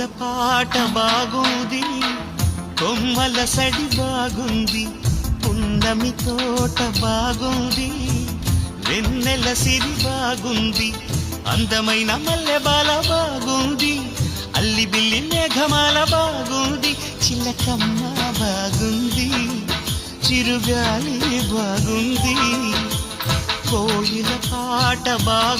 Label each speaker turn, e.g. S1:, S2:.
S1: కోయిల పాట బాగుంది, కొమ్మల సడి బాగుంది, పున్నమి తోట బాగుంది, వెన్నెల సిరి బాగుంది, అందమైన మల్లె బాల బాగుంది, అల్లి బిల్లి మేఘమాల బాగుంది, చిలకమ్మ బాగుంది, చిరుగాలి బాగుంది, కోయిల పాట బాగు